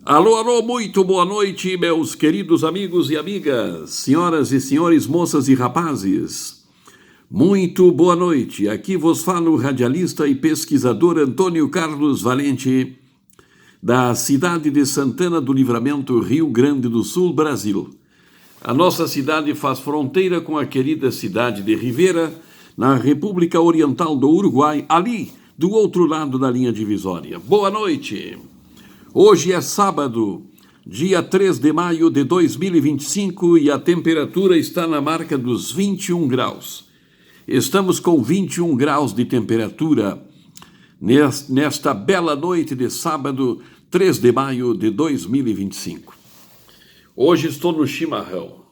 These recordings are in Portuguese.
Alô, alô, muito boa noite, meus queridos amigos e amigas, senhoras e senhores, moças e rapazes. Muito boa noite. Aqui vos fala o radialista e pesquisador Antônio Carlos Valente, da cidade de Santana do Livramento, Rio Grande do Sul, Brasil. A nossa cidade faz fronteira com a querida cidade de Rivera, na República Oriental do Uruguai, ali do outro lado da linha divisória. Boa noite. Hoje é sábado, dia 3 de maio de 2025 e a temperatura está na marca dos 21 graus. Estamos com 21 graus de temperatura nesta bela noite de sábado, 3 de maio de 2025. Hoje estou no chimarrão.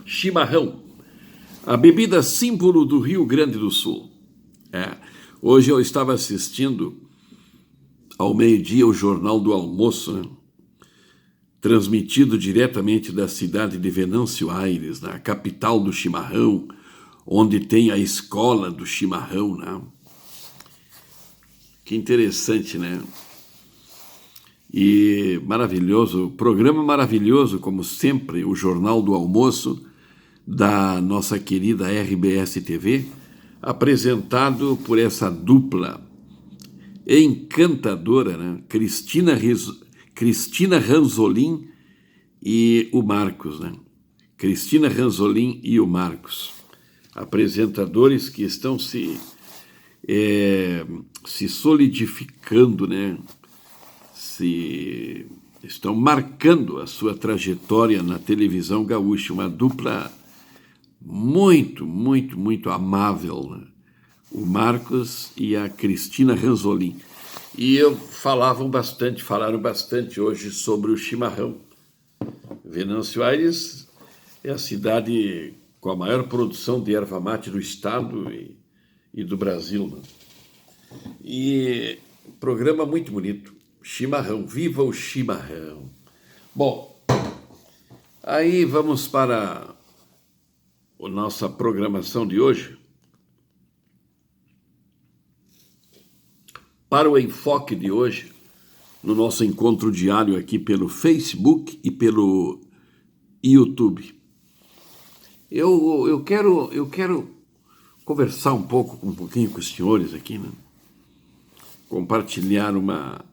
Chimarrão, a bebida símbolo do Rio Grande do Sul. Hoje eu estava assistindo ao meio-dia o Jornal do Almoço, né? Transmitido diretamente da cidade de Venâncio Aires, na capital do chimarrão, onde tem a escola do chimarrão, né? Que interessante, né? E maravilhoso, programa maravilhoso, como sempre, o Jornal do Almoço, da nossa querida RBS TV, apresentado por essa dupla encantadora, né? Cristina Ranzolin e o Marcos, né? Cristina Ranzolin e o Marcos, apresentadores que estão se solidificando, né? Estão marcando a sua trajetória na televisão gaúcha, uma dupla muito, muito, muito amável, né? O Marcos e a Cristina Ranzolin. E falaram bastante hoje sobre o chimarrão. Venâncio Aires é a cidade com a maior produção de erva mate do estado e do Brasil, né? E programa muito bonito. Chimarrão, viva o chimarrão. Bom, aí vamos para a nossa programação de hoje. Para o enfoque de hoje, no nosso encontro diário aqui pelo Facebook e pelo YouTube. Eu quero conversar um pouquinho com os senhores aqui, né? Compartilhar uma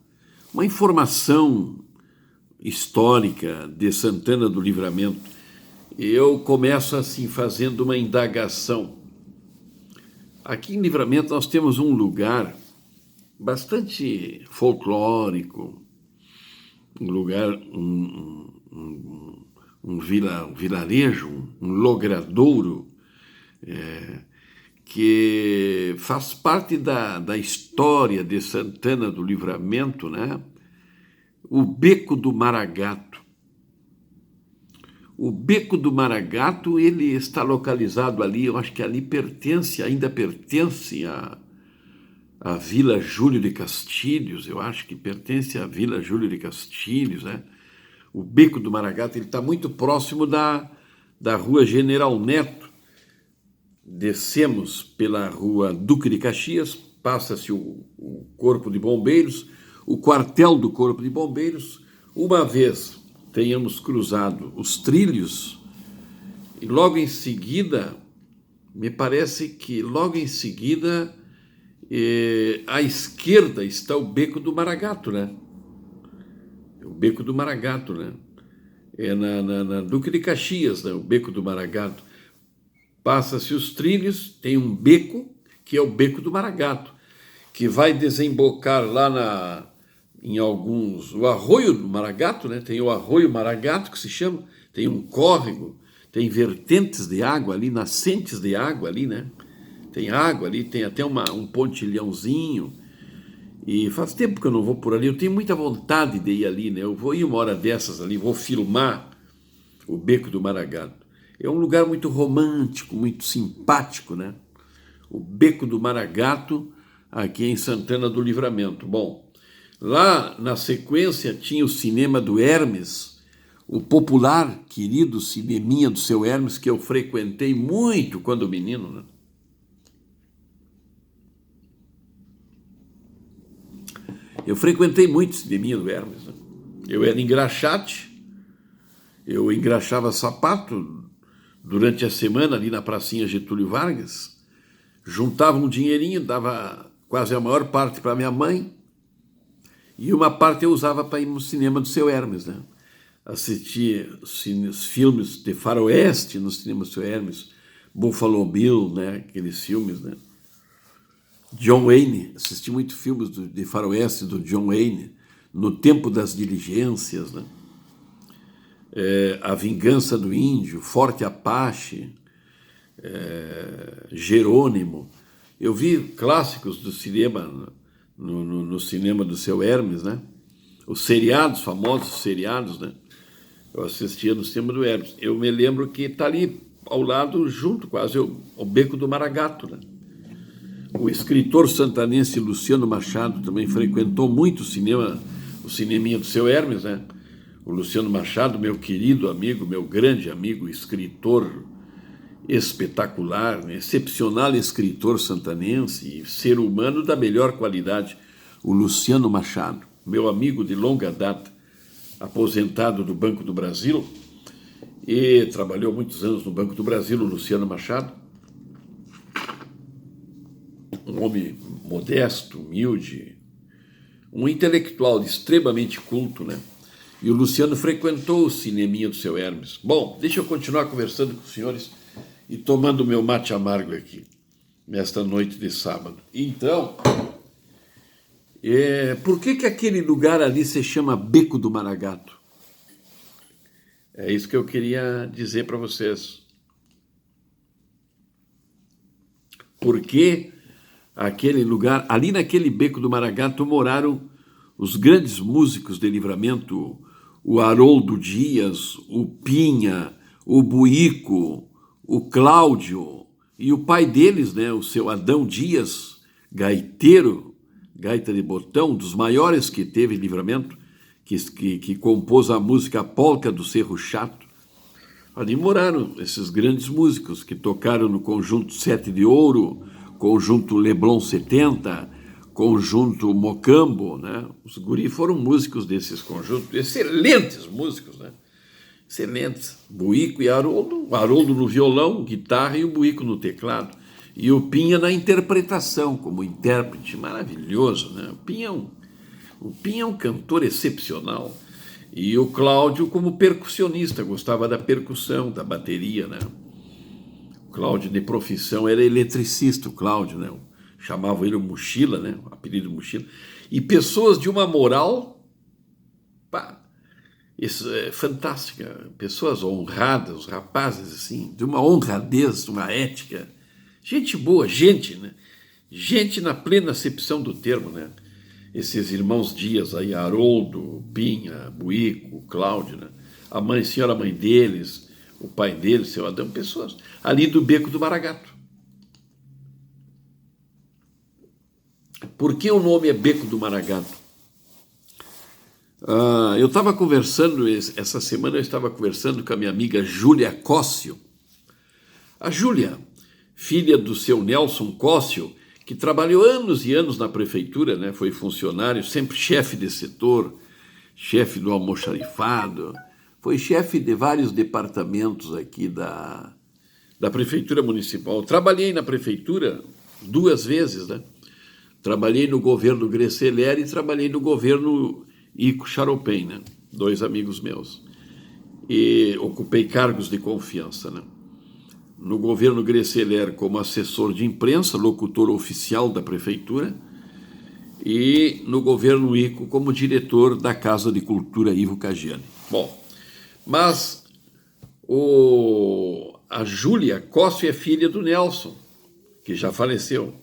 informação histórica de Santana do Livramento. Eu começo assim fazendo uma indagação. Aqui em Livramento nós temos um lugar bastante folclórico, um lugar, um vilarejo, um logradouro, que faz parte da história de Santana do Livramento, né? O Beco do Maragato. O Beco do Maragato, ele está localizado ali, eu acho que ali ainda pertence a Vila Júlio de Castilhos, eu acho que pertence à Vila Júlio de Castilhos, né? O Beco do Maragato, ele está muito próximo da Rua General Neto. Descemos pela Rua Duque de Caxias, passa-se o Corpo de Bombeiros, o quartel do Corpo de Bombeiros. Uma vez tenhamos cruzado os trilhos, e logo em seguida, me parece que logo em seguida, à esquerda está o Beco do Maragato, né? O Beco do Maragato, né? É na Duque de Caxias, né? O Beco do Maragato. Passa-se os trilhos, tem um beco, que é o Beco do Maragato, que vai desembocar lá o Arroio do Maragato, né? Tem o Arroio Maragato, que se chama, tem um córrego, tem vertentes de água ali, nascentes de água ali, né? Tem água ali, tem até um pontilhãozinho, e faz tempo que eu não vou por ali, eu tenho muita vontade de ir ali, né? Eu vou ir uma hora dessas ali, vou filmar o Beco do Maragato. É um lugar muito romântico, muito simpático, né? O Beco do Maragato, aqui em Santana do Livramento. Bom, lá na sequência tinha o cinema do Hermes, o popular, querido cineminha do seu Hermes, que eu frequentei muito quando menino, né? eu frequentei muito o cineminha do Hermes, né? Eu era engraxate, eu engraxava sapato durante a semana ali na pracinha Getúlio Vargas, juntava um dinheirinho, dava quase a maior parte para minha mãe, e uma parte eu usava para ir no cinema do seu Hermes, né? Assistir os filmes de faroeste no cinema do seu Hermes, Buffalo Bill, né? Aqueles filmes, né? John Wayne, assisti muito filmes de faroeste do John Wayne, No Tempo das Diligências, né? A Vingança do Índio, Forte Apache, Jerônimo. Eu vi clássicos do cinema no cinema do seu Hermes, né? Os seriados, famosos seriados, né? Eu assistia no cinema do Hermes. Eu me lembro que está ali ao lado, junto quase, o Beco do Maragato, né? O escritor santanense Luciano Machado também frequentou muito o cineminha do seu Hermes, né? O Luciano Machado, meu querido amigo, meu grande amigo, escritor espetacular, né? Excepcional escritor santanense e ser humano da melhor qualidade, o Luciano Machado, meu amigo de longa data, aposentado do Banco do Brasil, e trabalhou muitos anos no Banco do Brasil, o Luciano Machado, um homem modesto, humilde, um intelectual extremamente culto, né? E o Luciano frequentou o cineminha do seu Hermes. Bom, deixa eu continuar conversando com os senhores e tomando meu mate amargo aqui, nesta noite de sábado. Então, por que aquele lugar ali se chama Beco do Maragato? É isso que eu queria dizer para vocês. Por que aquele lugar, ali naquele Beco do Maragato, moraram os grandes músicos de Livramento, o Haroldo Dias, o Pinha, o Buico, o Cláudio, e o pai deles, né, o seu Adão Dias, gaiteiro, gaita de botão, dos maiores que teve Livramento, que compôs a música Polca do Cerro Chato. Ali moraram esses grandes músicos que tocaram no Conjunto Sete de Ouro, Conjunto Leblon 70, Conjunto Mocambo, né? Os guri foram músicos desses conjuntos, excelentes músicos, né? Excelentes. Buico e Haroldo, o Haroldo no violão, guitarra e o Buico no teclado. E o Pinha na interpretação, como intérprete maravilhoso, né? O Pinha é um cantor excepcional. E o Cláudio como percussionista, gostava da percussão, da bateria, né? O Cláudio de profissão era eletricista, o Cláudio, né? Chamavam ele o Mochila, né? O apelido Mochila. E pessoas de uma moral fantástica, pessoas honradas, os rapazes assim, de uma honradez, uma ética. Gente boa, gente, né? Gente na plena acepção do termo, né? Esses irmãos Dias aí, Haroldo, Pinha, Buico, Cláudio, né? A senhora mãe deles, o pai deles, seu Adão, pessoas ali do Beco do Maragato. Por que o nome é Beco do Maragato? Eu estava conversando, essa semana eu estava conversando com a minha amiga Júlia Cóssio. A Júlia, filha do seu Nelson Cóssio, que trabalhou anos e anos na prefeitura, né? Foi funcionário, sempre chefe de setor, chefe do almoxarifado, foi chefe de vários departamentos aqui da prefeitura municipal. Trabalhei na prefeitura 2 vezes, né? Trabalhei no governo Gresseler e trabalhei no governo Ico Charopem, né? 2 amigos meus. E ocupei cargos de confiança, né? No governo Gresseler como assessor de imprensa, locutor oficial da prefeitura, e no governo Ico como diretor da Casa de Cultura Ivo Cagiani. Bom, mas a Júlia Cóssio é filha do Nelson, que já faleceu.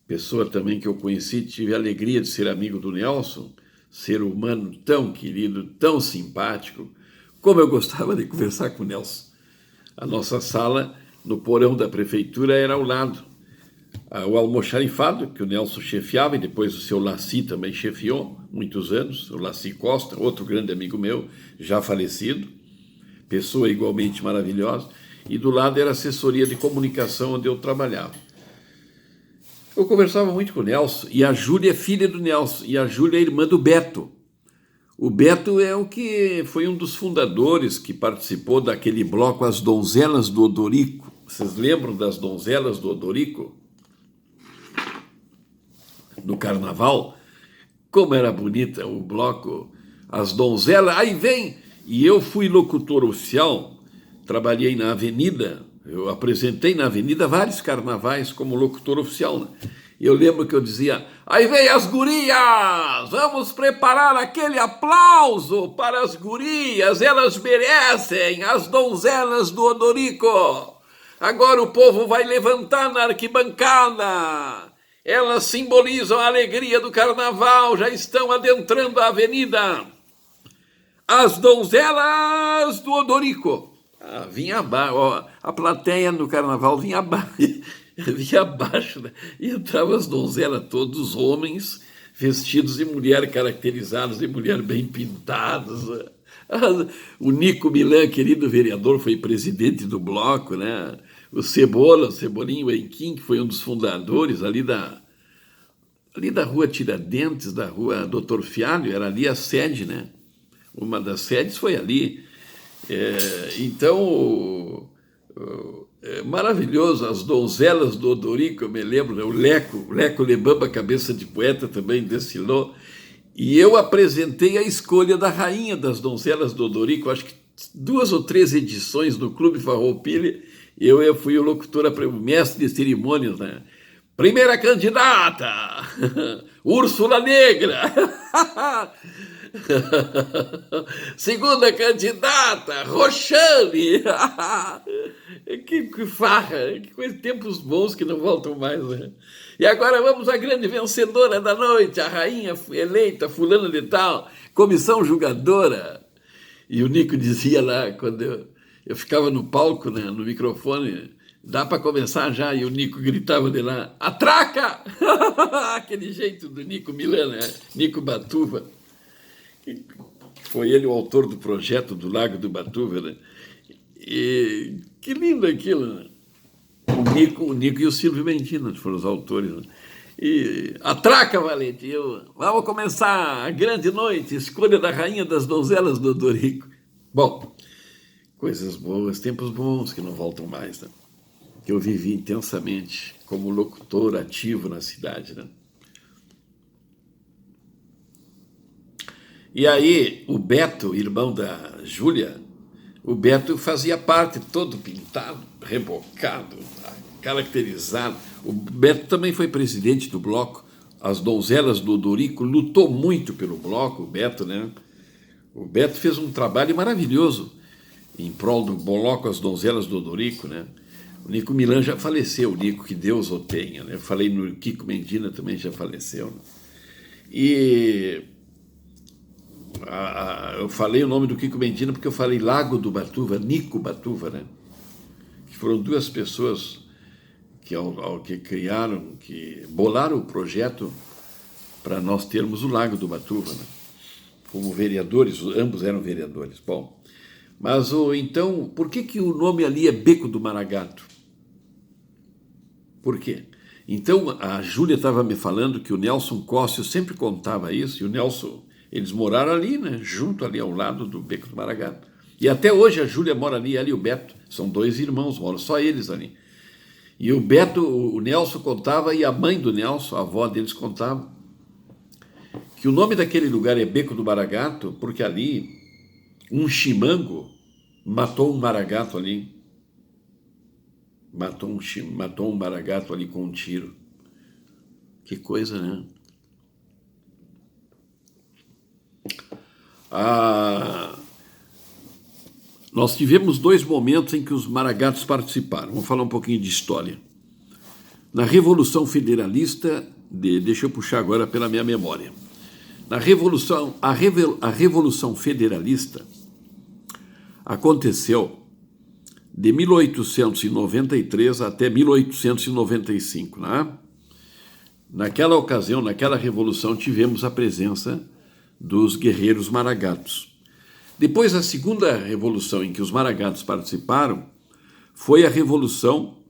Pessoa também que eu conheci, tive a alegria de ser amigo do Nelson, ser humano tão querido, tão simpático, como eu gostava de conversar com o Nelson. A nossa sala, no porão da prefeitura, era ao lado. O almoxarifado, que o Nelson chefiava, e depois o seu Laci também chefiou, muitos anos, o Laci Costa, outro grande amigo meu, já falecido, pessoa igualmente maravilhosa, e do lado era a assessoria de comunicação onde eu trabalhava. Eu conversava muito com o Nelson, e a Júlia é filha do Nelson, e a Júlia é irmã do Beto. O Beto é o que foi um dos fundadores que participou daquele bloco As Donzelas do Odorico. Vocês lembram das Donzelas do Odorico? No Carnaval? Como era bonita o bloco As Donzelas. Aí vem, e eu fui locutor oficial, trabalhei na Avenida, eu apresentei na Avenida vários carnavais como locutor oficial, né? Eu lembro que eu dizia, aí vem as gurias, vamos preparar aquele aplauso para as gurias, elas merecem, as donzelas do Odorico. Agora o povo vai levantar na arquibancada, elas simbolizam a alegria do carnaval, já estão adentrando a avenida. As donzelas do Odorico. Vinha abaixo, a plateia no carnaval vinha abaixo. Vinha abaixo, né? E entravam as donzelas, todos os homens vestidos de mulher, caracterizados de mulher bem pintados. O Nico Milan, querido vereador, foi presidente do bloco, né? O Cebolinho Enquim, que foi um dos fundadores ali da rua Tiradentes, da rua Doutor Fialho, era ali a sede, né? Uma das sedes foi ali. Então, maravilhoso, as donzelas do Odorico, eu me lembro, né? O Leco Lebamba, cabeça de poeta, também desfilou, e eu apresentei a escolha da rainha das donzelas do Odorico, acho que 2 ou 3 edições no Clube Farroupilha, eu fui o locutor, o mestre de cerimônias, né? Primeira candidata, Úrsula Negra. Segunda candidata, Roxane. Que farra, que coisa, tempos bons que não voltam mais, né? E agora vamos à grande vencedora da noite, a rainha eleita, fulana de tal, comissão julgadora. E o Nico dizia lá, quando eu ficava no palco, né, no microfone, dá para começar já, e o Nico gritava de lá, atraca! Aquele jeito do Nico Milan, né? Nico Batuva. Foi ele o autor do projeto do Lago do Batuva, né? E que lindo aquilo, né? O Nico e o Silvio Mendina foram os autores, né? E atraca, Valente! Vamos começar a grande noite, escolha da rainha das donzelas do Odorico. Bom, coisas boas, tempos bons que não voltam mais, né? Que eu vivi intensamente como locutor ativo na cidade, né? E aí, o Beto, irmão da Júlia, o Beto fazia parte, todo pintado, rebocado, caracterizado. O Beto também foi presidente do bloco, As Donzelas do Odorico, lutou muito pelo bloco, o Beto, né? O Beto fez um trabalho maravilhoso em prol do bloco As Donzelas do Odorico, né? O Nico Milan já faleceu, o Nico, que Deus o tenha, né? Eu falei no Kiko Mendina, também já faleceu, né? E eu falei o nome do Kiko Mendina porque eu falei Lago do Batuva, Nico Batuva, né? Que foram 2 pessoas que criaram, que bolaram o projeto para nós termos o Lago do Batuva, né? Como vereadores, ambos eram vereadores. Bom, mas então, por que o nome ali é Beco do Maragato? Por quê? Então, a Júlia estava me falando que o Nelson Cossio sempre contava isso, e o Nelson, eles moraram ali, né? Junto ali ao lado do Beco do Maragato. E até hoje a Júlia mora ali, ela e o Beto, são 2 irmãos, moram só eles ali. E o Beto, o Nelson contava, e a mãe do Nelson, a avó deles, contava que o nome daquele lugar é Beco do Maragato, porque ali um chimango matou um maragato ali. Matou um maragato ali com um tiro. Que coisa, né? Nós tivemos 2 momentos em que os maragatos participaram. Vamos falar um pouquinho de história. Na Revolução Federalista, deixa eu puxar agora pela minha memória. A Revolução Federalista aconteceu de 1893 até 1895, né? Naquela ocasião, naquela revolução, tivemos a presença dos guerreiros maragatos. Depois, a segunda revolução em que os maragatos participaram foi a Revolução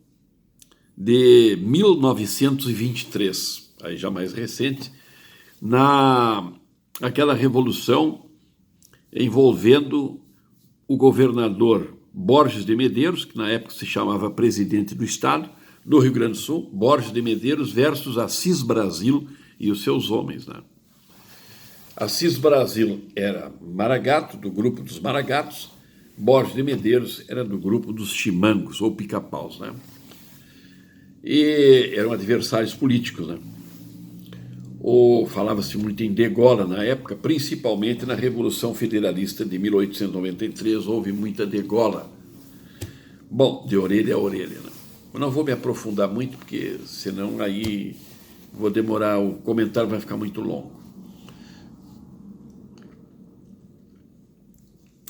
de 1923, aí já mais recente, aquela revolução envolvendo o governador Borges de Medeiros, que na época se chamava presidente do Estado, do Rio Grande do Sul, Borges de Medeiros versus Assis Brasil e os seus homens, né? Assis Brasil era maragato, do grupo dos maragatos, Borges de Medeiros era do grupo dos chimangos, ou pica-paus, né? E eram adversários políticos, né? Falava-se muito em degola na época, principalmente na Revolução Federalista de 1893, houve muita degola. Bom, de orelha a orelha, né? Eu não vou me aprofundar muito, porque senão aí vou demorar, o comentário vai ficar muito longo.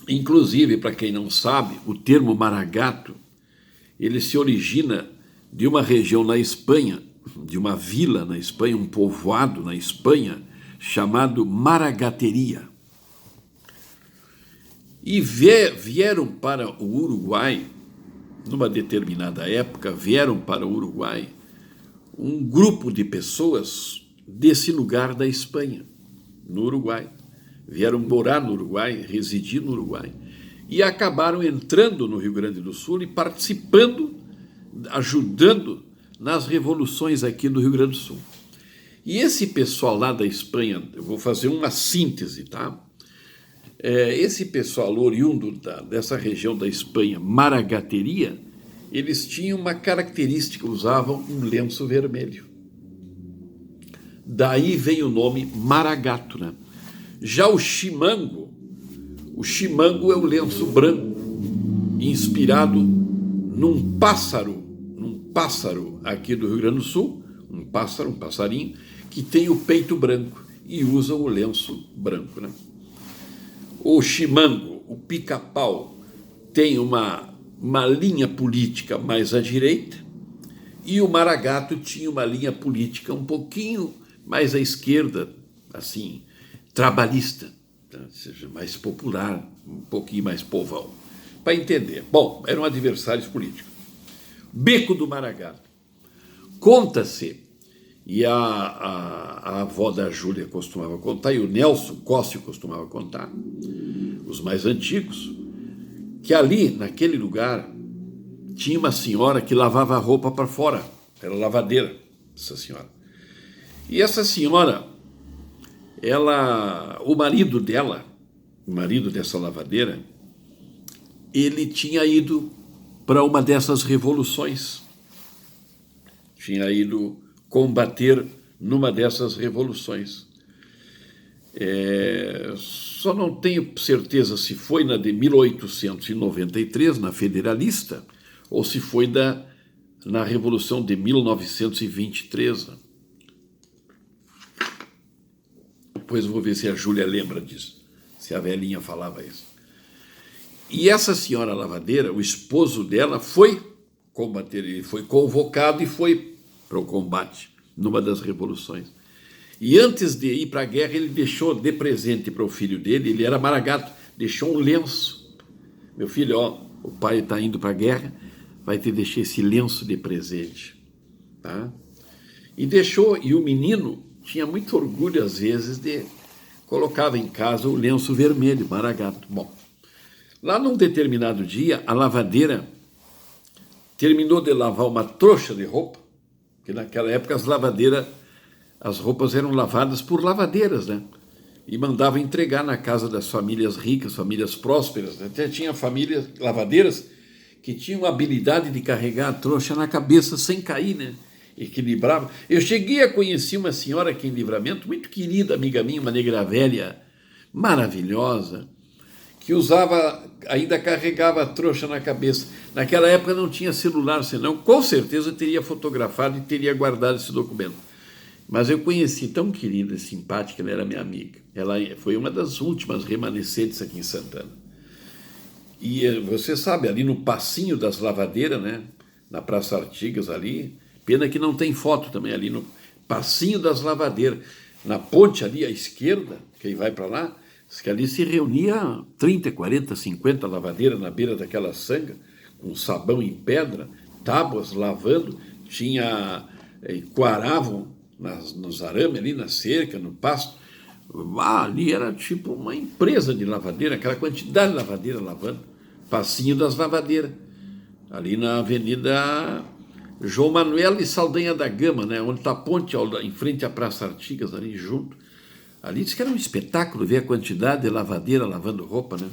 Inclusive, para quem não sabe, o termo maragato, ele se origina de uma região na Espanha, de uma vila na Espanha, um povoado na Espanha, chamado Maragateria. E vieram para o Uruguai, numa determinada época, vieram para o Uruguai um grupo de pessoas desse lugar da Espanha, no Uruguai. Vieram morar no Uruguai, residir no Uruguai, e acabaram entrando no Rio Grande do Sul e participando, ajudando nas revoluções aqui do Rio Grande do Sul. E esse pessoal lá da Espanha, eu vou fazer uma síntese, tá? Esse pessoal oriundo dessa região da Espanha, Maragateria, eles tinham uma característica, usavam um lenço vermelho. Daí vem o nome maragato, né? Já o chimango é o lenço branco, inspirado num pássaro aqui do Rio Grande do Sul, um passarinho, que tem o peito branco e usa o lenço branco, né? O chimango, o pica-pau, tem uma linha política mais à direita, e o maragato tinha uma linha política um pouquinho mais à esquerda, assim, trabalhista, ou seja, mais popular, um pouquinho mais povão, para entender. Bom, eram adversários políticos. Beco do Maragato. Conta-se, e a avó da Júlia costumava contar, e o Nelson Cóssio costumava contar, os mais antigos, que ali, naquele lugar, tinha uma senhora que lavava a roupa para fora, era lavadeira, essa senhora. E essa senhora, o marido dessa lavadeira, ele tinha ido para uma dessas revoluções, tinha ido combater numa dessas revoluções. Só não tenho certeza se foi na de 1893, na Federalista, ou se foi na Revolução de 1923. Depois eu vou ver se a Júlia lembra disso, se a velhinha falava isso. E essa senhora lavadeira, o esposo dela, foi combater, ele foi convocado e foi para o combate numa das revoluções. E antes de ir para a guerra, ele deixou de presente para o filho dele, ele era maragato, deixou um lenço. Meu filho, o pai está indo para a guerra, vai te deixar esse lenço de presente. Tá? E deixou, e o menino tinha muito orgulho, às vezes, colocava em casa o lenço vermelho, maragato. Bom, lá num determinado dia, a lavadeira terminou de lavar uma trouxa de roupa, porque naquela época as roupas eram lavadas por lavadeiras, né? E mandavam entregar na casa das famílias ricas, famílias prósperas. Até tinha famílias lavadeiras que tinham a habilidade de carregar a trouxa na cabeça sem cair, né? Equilibrava. Eu cheguei a conhecer uma senhora aqui em Livramento, muito querida, amiga minha, uma negra velha, maravilhosa, que ainda carregava a trouxa na cabeça. Naquela época não tinha celular, senão com certeza teria fotografado e teria guardado esse documento. Mas eu conheci, tão querida e simpática, ela era minha amiga. Ela foi uma das últimas remanescentes aqui em Santana. E você sabe, ali no passinho das lavadeiras, né, na Praça Artigas ali, pena que não tem foto também, ali no passinho das lavadeiras, na ponte ali à esquerda, quem vai para lá, que ali se reunia 30, 40, 50 lavadeiras na beira daquela sanga, com sabão em pedra, tábuas lavando, coaravam nos arames ali, na cerca, no pasto. Ali era tipo uma empresa de lavadeira, aquela quantidade de lavadeira lavando, passinho das lavadeiras, ali na Avenida João Manuel e Saldanha da Gama, né, onde está a ponte, em frente à Praça Artigas, ali junto. Ali disse que era um espetáculo ver a quantidade de lavadeira lavando roupa, né,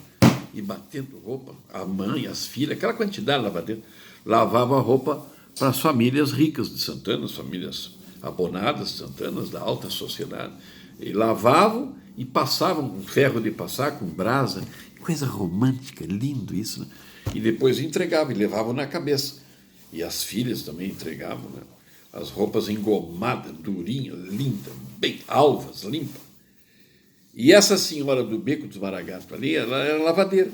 e batendo roupa, a mãe, as filhas, aquela quantidade de lavadeira. Lavava a roupa para as famílias ricas de Santana, as famílias abonadas de Santana, da alta sociedade. E lavavam e passavam com ferro de passar, com brasa. Coisa romântica, lindo isso, né? E depois entregavam e levavam na cabeça. E as filhas também entregavam, né? As roupas engomadas, durinhas, lindas, bem alvas, limpas. E essa senhora do Beco dos Maragatos ali, ela era lavadeira.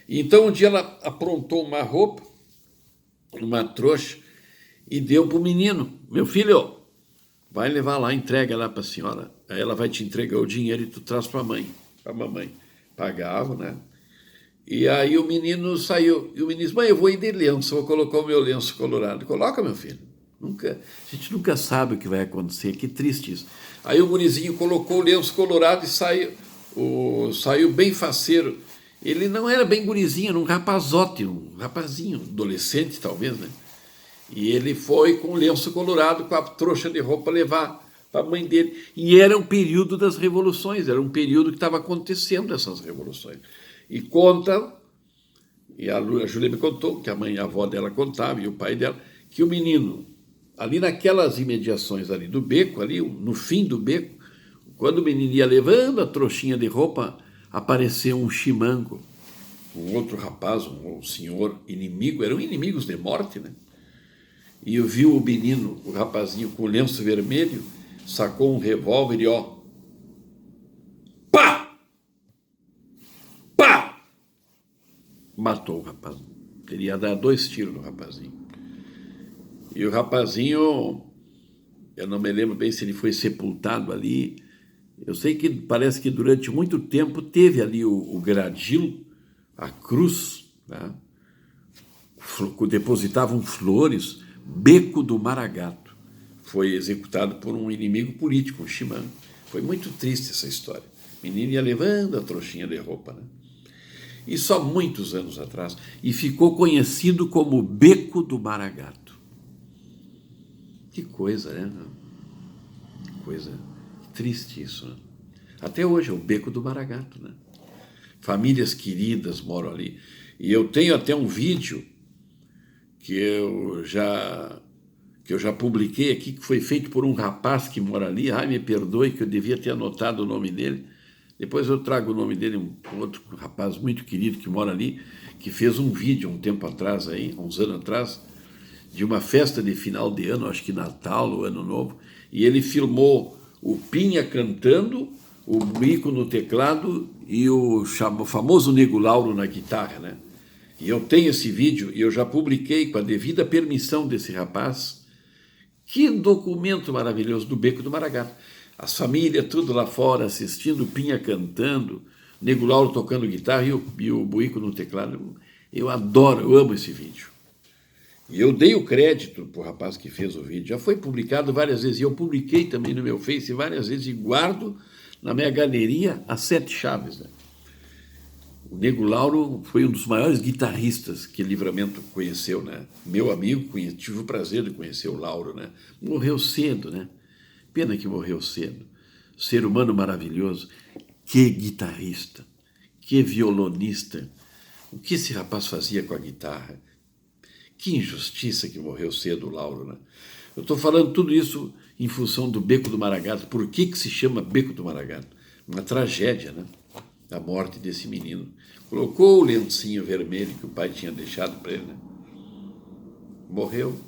E então um dia ela aprontou uma roupa, uma trouxa, e deu para o menino: meu filho, vai levar lá, entrega lá para a senhora. Aí ela vai te entregar o dinheiro e tu traz para a mamãe. Pagava, né? E aí o menino saiu. E o menino disse: mãe, eu vou ir de lenço, vou colocar o meu lenço colorado. Coloca, meu filho. A gente nunca sabe o que vai acontecer, que triste isso. Aí o gurizinho colocou o lenço colorado e saiu bem faceiro. Ele não era bem gurizinho, era um rapazote, um rapazinho, adolescente talvez, né? E ele foi com o lenço colorado, com a trouxa de roupa, levar para a mãe dele. E era um período das revoluções, era um período que estava acontecendo essas revoluções. E a Júlia me contou, que a avó dela contava, e o pai dela, que o menino, ali naquelas imediações ali do beco, ali no fim do beco, quando o menino ia levando a trouxinha de roupa, apareceu um chimango, um outro rapaz, um senhor inimigo, eram inimigos de morte, né? E eu vi o menino, o rapazinho com o lenço vermelho, sacou um revólver e pá! Pá! Matou o rapaz. Teria dado 2 tiros no rapazinho. E o rapazinho, eu não me lembro bem se ele foi sepultado ali. Eu sei que parece que durante muito tempo teve ali o gradil, a cruz, né? Depositavam flores. Beco do Maragato. Foi executado por um inimigo político, um chimango. Foi muito triste essa história. O menino ia levando a trouxinha de roupa, né? Isso há muitos anos atrás. E ficou conhecido como Beco do Maragato. Que coisa, né? Que coisa triste isso, né? Até hoje é o Beco do Maragato, né? Famílias queridas moram ali. E eu tenho até um vídeo que eu já publiquei aqui, que foi feito por um rapaz que mora ali. Ai, me perdoe, que eu devia ter anotado o nome dele. Depois eu trago o nome dele, um outro rapaz muito querido que mora ali, que fez um vídeo um tempo atrás, uns anos atrás, de uma festa de final de ano, acho que Natal ou Ano Novo, e ele filmou o Pinha cantando, o Mico no teclado e o famoso Nego Lauro na guitarra, né? E eu tenho esse vídeo e eu já publiquei com a devida permissão desse rapaz. Que documento maravilhoso do Beco do Maragato. As famílias tudo lá fora assistindo, o Pinha cantando, Nego Lauro tocando guitarra e o Buico no teclado. Eu adoro, eu amo esse vídeo. E eu dei o crédito para o rapaz que fez o vídeo. Já foi publicado várias vezes. E eu publiquei também no meu Face várias vezes e guardo na minha galeria as 7 chaves, né? O Nego Lauro foi um dos maiores guitarristas que Livramento conheceu, né? Meu amigo, tive o prazer de conhecer o Lauro, né? Morreu cedo, né? Pena que morreu cedo. Ser humano maravilhoso. Que guitarrista, que violonista. O que esse rapaz fazia com a guitarra? Que injustiça que morreu cedo o Lauro, né? Eu estou falando tudo isso em função do Beco do Maragato. Por que se chama Beco do Maragato? Uma tragédia, né? A morte desse menino. Colocou o lencinho vermelho que o pai tinha deixado para ele, né? Morreu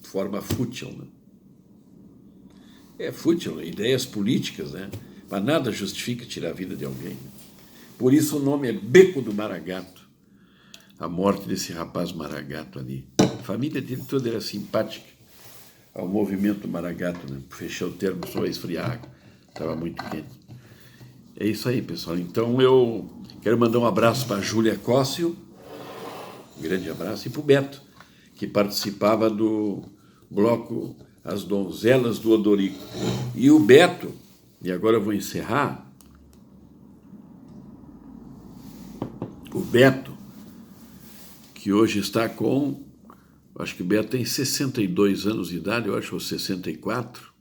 de forma fútil, né? É fútil, ideias políticas, né? Mas nada justifica tirar a vida de alguém, né? Por isso o nome é Beco do Maragato. A morte desse rapaz Maragato ali. A família dele toda era simpática ao movimento Maragato, né? Fechou o termo, só vai esfriar a água. Estava muito quente. É isso aí, pessoal. Então eu quero mandar um abraço para a Júlia Cóssio, um grande abraço, e para o Beto, que participava do bloco As Donzelas do Odorico. E o Beto, e agora eu vou encerrar, o Beto, que hoje está com, acho que o Beto tem 62 anos de idade, eu acho, ou 64.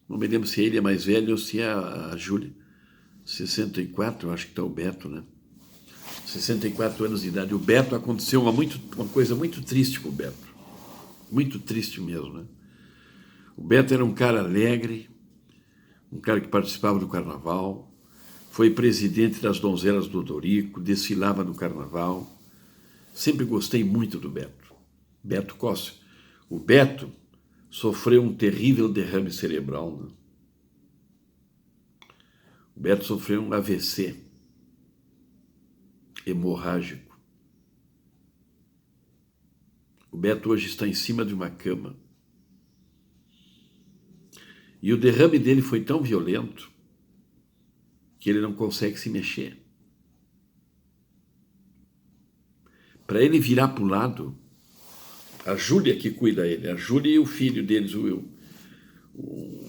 Não me lembro se ele é mais velho ou se é a Júlia. 64, eu acho que está o Beto, né? 64 anos de idade. O Beto, aconteceu uma coisa muito triste com o Beto. Muito triste mesmo, né? O Beto era um cara alegre, um cara que participava do carnaval, foi presidente das Donzelas do Odorico, desfilava no carnaval. Sempre gostei muito do Beto. Beto Costa. O Beto sofreu um terrível derrame cerebral, né? O Beto sofreu um AVC hemorrágico. O Beto hoje está em cima de uma cama. E o derrame dele foi tão violento que ele não consegue se mexer. Para ele virar para o lado, a Júlia que cuida dele, a Júlia e o filho deles, o Will,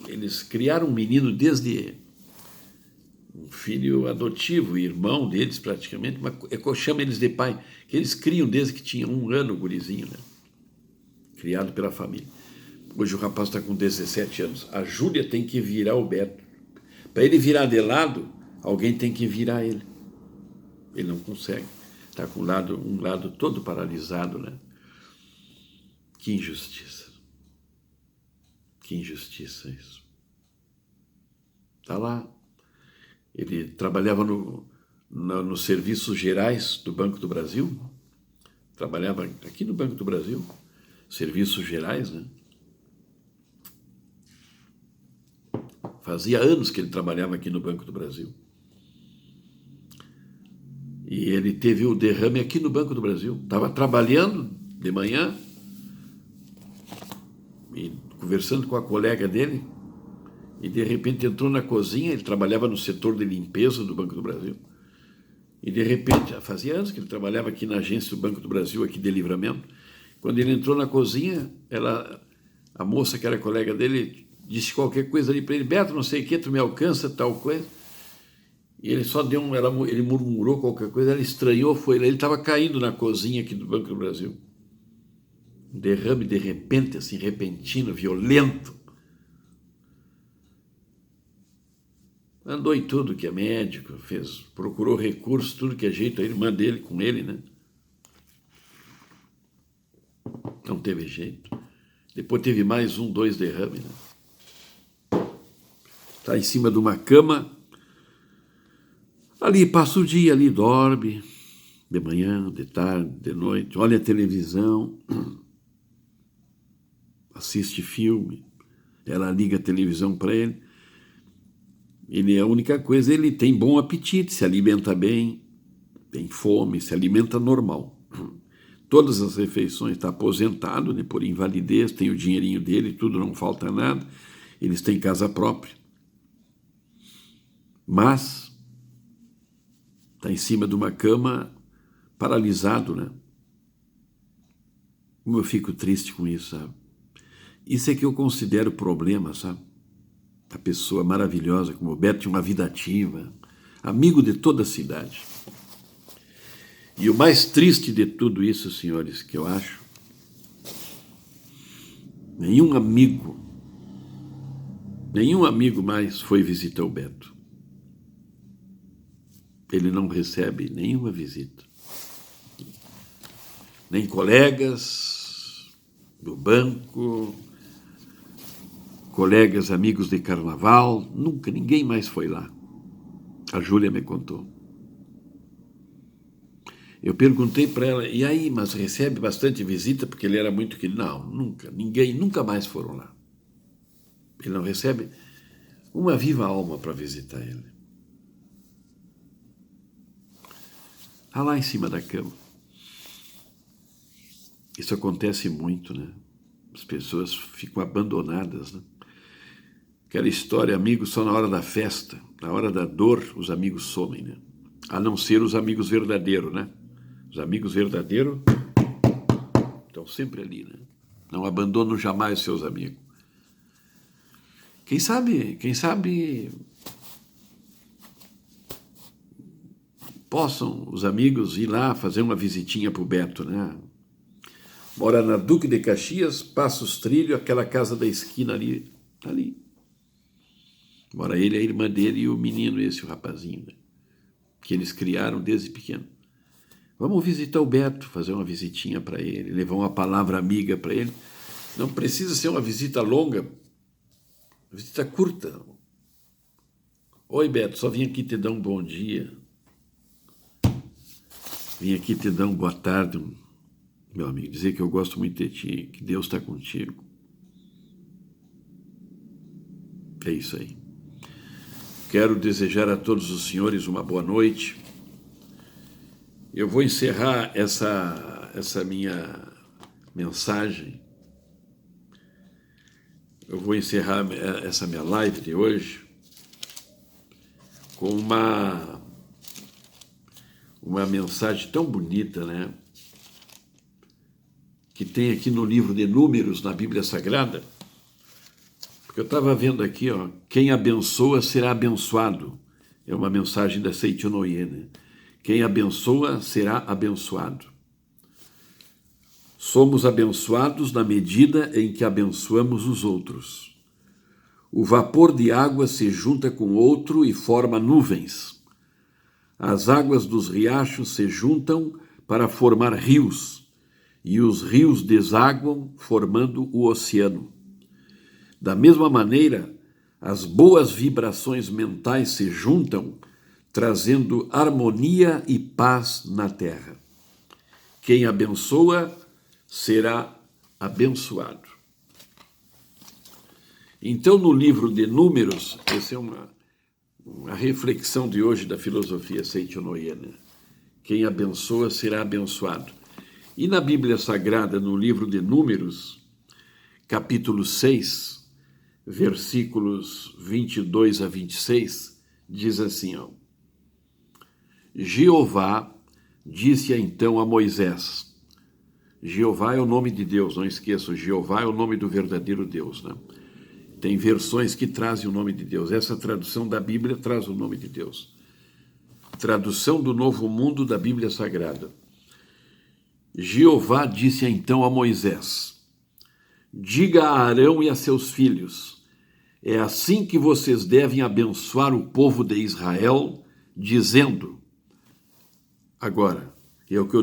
eles criaram um menino desde um filho adotivo, irmão deles praticamente, mas eu chamo eles de pai, que eles criam desde que tinha 1 ano o gurizinho, né? Criado pela família. Hoje o rapaz está com 17 anos. A Júlia tem que virar o Beto. Para ele virar de lado, alguém tem que virar ele. Ele não consegue. Está com um lado todo paralisado, né? Que injustiça. Que injustiça isso. Está lá. Ele trabalhava nos serviços gerais do Banco do Brasil. Trabalhava aqui no Banco do Brasil. Serviços gerais, né? Fazia anos que ele trabalhava aqui no Banco do Brasil. E ele teve o derrame aqui no Banco do Brasil. Estava trabalhando de manhã e conversando com a colega dele e de repente entrou na cozinha. Ele trabalhava no setor de limpeza do Banco do Brasil. E de repente, fazia anos que ele trabalhava aqui na agência do Banco do Brasil, aqui de Livramento. Quando ele entrou na cozinha, a moça que era colega dele disse qualquer coisa ali para ele: Beto, não sei o que, tu me alcança, tal coisa. E ele só deu ele murmurou qualquer coisa, ela estranhou, ele estava caindo na cozinha aqui do Banco do Brasil. Um derrame de repente, assim, repentino, violento. Andou em tudo que é médico, procurou recurso, tudo que é jeito, a irmã dele com ele, né? Não teve jeito. Depois teve mais 2 derrames, né? Está em cima de uma cama, ali passa o dia, ali dorme, de manhã, de tarde, de noite, olha a televisão, assiste filme, ela liga a televisão para ele. A única coisa, ele tem bom apetite, se alimenta bem, tem fome, se alimenta normal. Todas as refeições, está aposentado, né, por invalidez, tem o dinheirinho dele, tudo, não falta nada. Eles têm casa própria. Mas está em cima de uma cama, paralisado, né? Como eu fico triste com isso, sabe? Isso é que eu considero problema, sabe? A pessoa maravilhosa como o Beto tinha uma vida ativa, amigo de toda a cidade. E o mais triste de tudo isso, senhores, que eu acho, nenhum amigo mais foi visitar o Beto. Ele não recebe nenhuma visita. Nem colegas do banco, colegas, amigos de carnaval, nunca, ninguém mais foi lá. A Júlia me contou. Eu perguntei para ela, e aí, mas recebe bastante visita? Porque ele era muito querido. Não, nunca mais foram lá. Ele não recebe uma viva alma para visitar ele. Está lá em cima da cama. Isso acontece muito, né? As pessoas ficam abandonadas, né? Aquela história, amigos só na hora da festa, na hora da dor, os amigos somem, né? A não ser os amigos verdadeiros, né? Os amigos verdadeiros estão sempre ali, né? Não abandonam jamais seus amigos. Quem sabe possam os amigos ir lá fazer uma visitinha para o Beto, né? Mora na Duque de Caxias, passa os trilhos, aquela casa da esquina ali, tá ali. Mora ele, a irmã dele e o menino esse, o rapazinho, né? Que eles criaram desde pequeno. Vamos visitar o Beto, fazer uma visitinha para ele, levar uma palavra amiga para ele. Não precisa ser uma visita longa, uma visita curta. Oi, Beto, só vim aqui te dar um bom dia. Vim aqui te dar uma boa tarde, meu amigo, dizer que eu gosto muito de ti, que Deus está contigo. É isso aí. Quero desejar a todos os senhores uma boa noite. Eu vou encerrar essa minha mensagem. Eu vou encerrar essa minha live de hoje com uma mensagem tão bonita, né? Que tem aqui no livro de Números, na Bíblia Sagrada. Porque eu estava vendo aqui, ó, quem abençoa será abençoado. É uma mensagem da Seichonoye, né? Quem abençoa será abençoado. Somos abençoados na medida em que abençoamos os outros. O vapor de água se junta com outro e forma nuvens. As águas dos riachos se juntam para formar rios, e os rios desaguam, formando o oceano. Da mesma maneira, as boas vibrações mentais se juntam, trazendo harmonia e paz na terra. Quem abençoa será abençoado. Então, no livro de Números, essa é uma reflexão de hoje da filosofia Seichonoye, né? Quem abençoa será abençoado. E na Bíblia Sagrada, no livro de Números, capítulo 6, versículos 22 a 26, diz assim, ó: Jeová disse então a Moisés. Jeová é o nome de Deus, não esqueçam, Jeová é o nome do verdadeiro Deus, né? Tem versões que trazem o nome de Deus. Essa tradução da Bíblia traz o nome de Deus. Tradução do Novo Mundo da Bíblia Sagrada. Jeová disse então a Moisés: diga a Arão e a seus filhos, é assim que vocês devem abençoar o povo de Israel, dizendo, agora, é o que eu